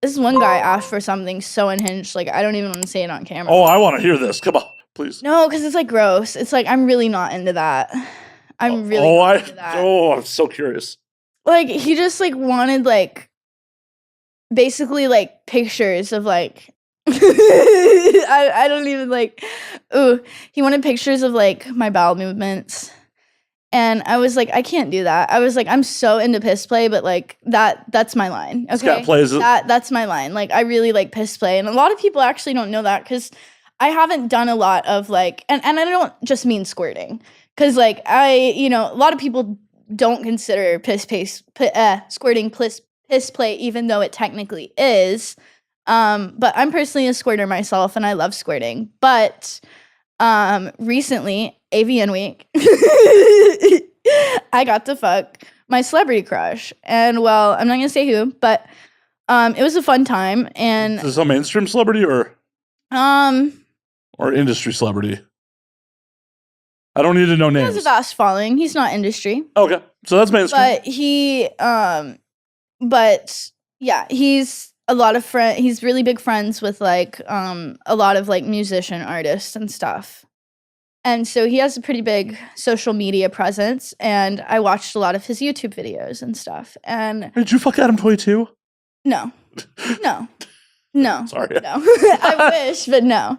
This one guy asked for something so unhinged, like, I don't even want to say it on camera. Oh, I want to hear this. Come on, please. No, because it's, like, gross. It's, like, I'm really not into that. I'm really not into that. Oh, I'm so curious. Like, he just, like, wanted, like, basically, like, pictures of, like, I don't even, like, he wanted pictures of, like, my bowel movements. And I was like, I can't do that. I was like, I'm so into piss play, but like that's my line. Okay. Scott plays it. That's my line. Like I really like piss play. And a lot of people actually don't know that because I haven't done a lot of like and I don't just mean squirting. Cause like a lot of people don't consider squirting piss play, even though it technically is. But I'm personally a squirter myself and I love squirting. But recently, AVN week, I got to fuck my celebrity crush. And well, I'm not gonna say who, but it was a fun time. And is this a mainstream celebrity or industry celebrity? I don't need to know names. He has a vast following. He's not industry. Okay. So that's mainstream. But yeah, he's a lot of he's really big friends with like a lot of like musician artists and stuff. And so he has a pretty big social media presence, and I watched a lot of his YouTube videos and stuff. And did you fuck Adam Toy too? No. Sorry. No. I wish, but no.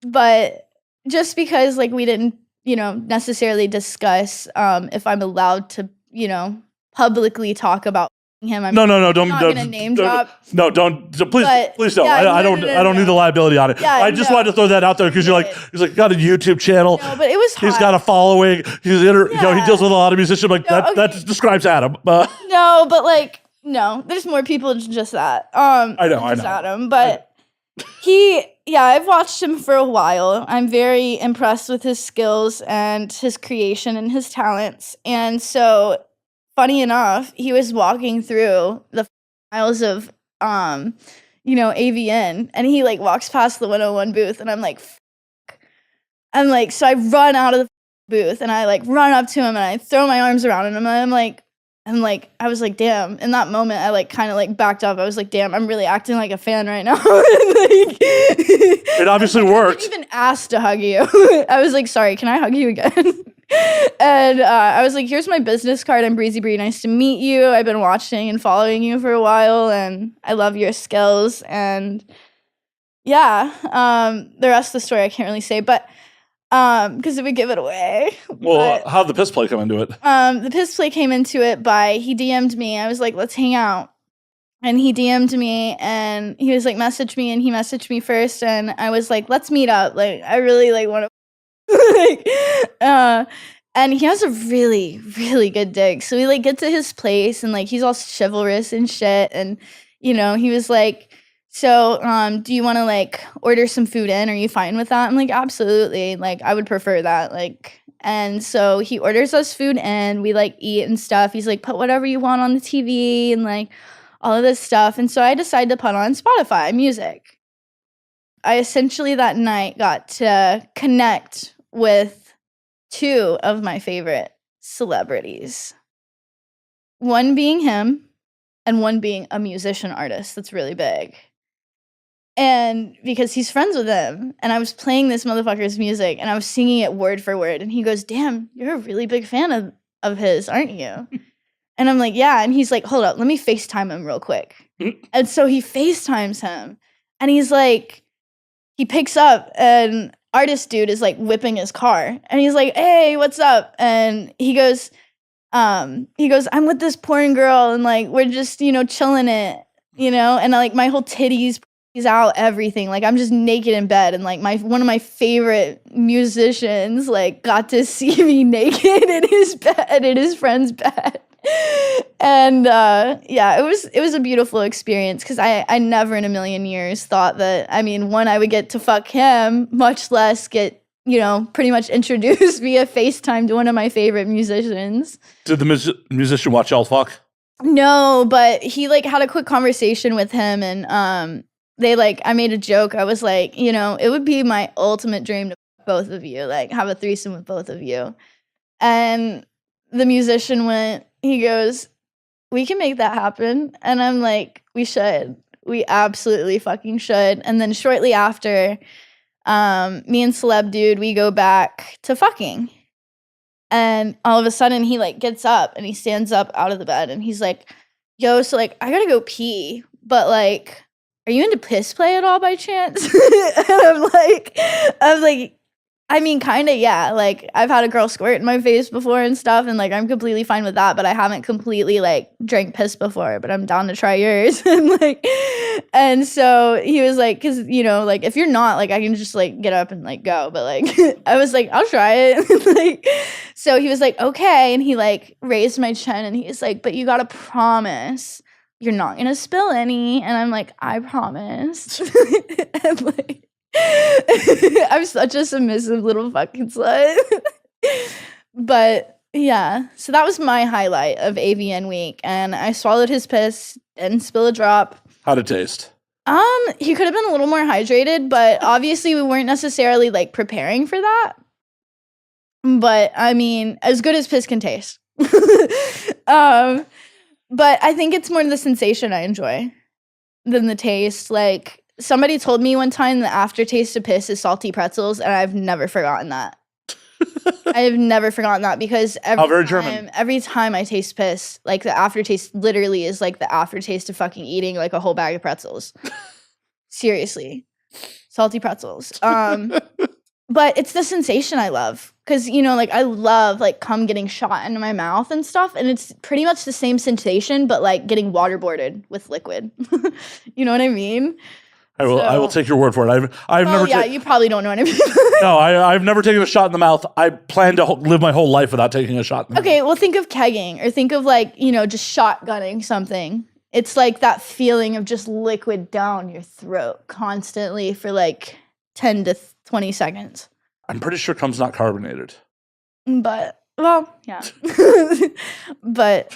But just because like we didn't, necessarily discuss if I'm allowed to, publicly talk about him. I'm don't not gonna name drop. No, don't. Please don't. Yeah, I don't need the liability on it. Yeah, I just wanted to throw that out there because he's got a YouTube channel. No, but it was hot. He's got a following. He deals with a lot of musicians. Like that describes Adam. No, but like no, there's more people than just that. I know. Adam, but I've watched him for a while. I'm very impressed with his skills and his creation and his talents, and so. Funny enough, he was walking through the aisles of, AVN, and he like walks past the 101 booth, and I'm like, so I run out of the booth, and I like run up to him, and I throw my arms around him, and I was like, damn. In that moment, I like kind of like backed up. I was like, damn, I'm really acting like a fan right now. It obviously worked. I didn't even asked to hug you. I was like, sorry, can I hug you again? And I was like, here's my business card. I'm Breezy Bri. Nice to meet you. I've been watching and following you for a while, and I love your skills. And yeah, the rest of the story I can't really say, but because it would give it away. Well, how'd the piss play come into it? The piss play came into it by he DM'd me. I was like, let's hang out. And he DM'd me, and he was like, message me, and he messaged me first, and I was like, let's meet up. Like, I really like want to and he has a really, really good dick. So we like get to his place, and like he's all chivalrous and shit. And he was like, so do you want to like order some food in? Are you fine with that? I'm like, absolutely. Like I would prefer that. Like, and so he orders us food in. We like eat and stuff. He's like, put whatever you want on the TV and like all of this stuff. And so I decided to put on Spotify music. I essentially that night got to connect with two of my favorite celebrities. One being him, and one being a musician artist that's really big. And because he's friends with him, and I was playing this motherfucker's music, and I was singing it word for word, and he goes, damn, you're a really big fan of his, aren't you? And I'm like, yeah. And he's like, hold up, let me FaceTime him real quick. And so he FaceTimes him, and he's like, he picks up, and artist dude is like whipping his car, and he's like, hey, what's up? And he goes, I'm with this porn girl, and like we're just chilling it, and like my whole titties out, everything, like I'm just naked in bed, and like one of my favorite musicians like got to see me naked in his bed, in his friend's bed. And it was a beautiful experience because I never in a million years thought that, one, I would get to fuck him, much less get, pretty much introduced via FaceTime to one of my favorite musicians. Did the musician watch y'all fuck? No, but he like had a quick conversation with him, and I made a joke. I was like, it would be my ultimate dream to fuck both of you, like have a threesome with both of you. And the musician he goes, we can make that happen. And I'm like, we should. We absolutely fucking should. And then shortly after, me and Celeb Dude, we go back to fucking. And all of a sudden he like gets up and he stands up out of the bed and he's like, yo, so like I gotta go pee, but like, are you into piss play at all by chance? And I was like, I mean, kind of, yeah. Like, I've had a girl squirt in my face before and stuff, and like, I'm completely fine with that. But I haven't completely like drank piss before. But I'm down to try yours. And so he was like, because like if you're not, like, I can just like get up and like go. But like, I was like, I'll try it. Like, so he was like, okay, and he like raised my chin, and he's like, but you gotta promise you're not gonna spill any. And I'm like, I promise. And like. I'm such a submissive little fucking slut. But yeah, so that was my highlight of AVN week, and I swallowed his piss, didn't spill a drop. How'd it taste? He could have been a little more hydrated, but obviously we weren't necessarily like preparing for that. But I mean, as good as piss can taste. But I think it's more the sensation I enjoy than the taste. Like, somebody told me one time the aftertaste of piss is salty pretzels, and I've never forgotten that. I've never forgotten that because every time I taste piss, like the aftertaste literally is like the aftertaste of fucking eating like a whole bag of pretzels. Seriously. Salty pretzels. But it's the sensation I love. Because, like, I love, like, cum getting shot into my mouth and stuff. And it's pretty much the same sensation, but, like, getting waterboarded with liquid. You know what I mean? I will take your word for it. I've never. Yeah, you probably don't know what I mean. No, I've never taken a shot in the mouth. I plan to live my whole life without taking a shot in the mouth. Okay, well, think of kegging or think of, like, just shotgunning something. It's like that feeling of just liquid down your throat constantly for, like, 10 to 20 seconds. I'm pretty sure cum's not carbonated. But, well, yeah. But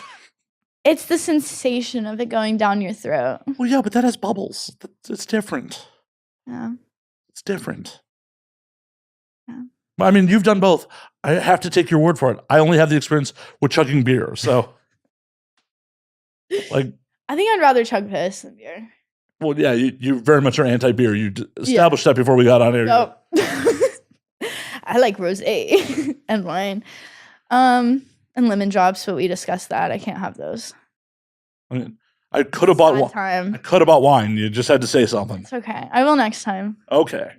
it's the sensation of it going down your throat. Well, yeah, but that has bubbles. It's different. Yeah. It's different. Yeah. I mean, you've done both. I have to take your word for it. I only have the experience with chugging beer, so. Like, I think I'd rather chug piss than beer. Well, yeah, you very much are anti-beer. You established that before we got on air. Nope. I like rosé and wine. And lemon drops, but we discussed that. I can't have those. I mean, I could have bought wine. I could have bought wine. You just had to say something. It's okay. I will next time. Okay.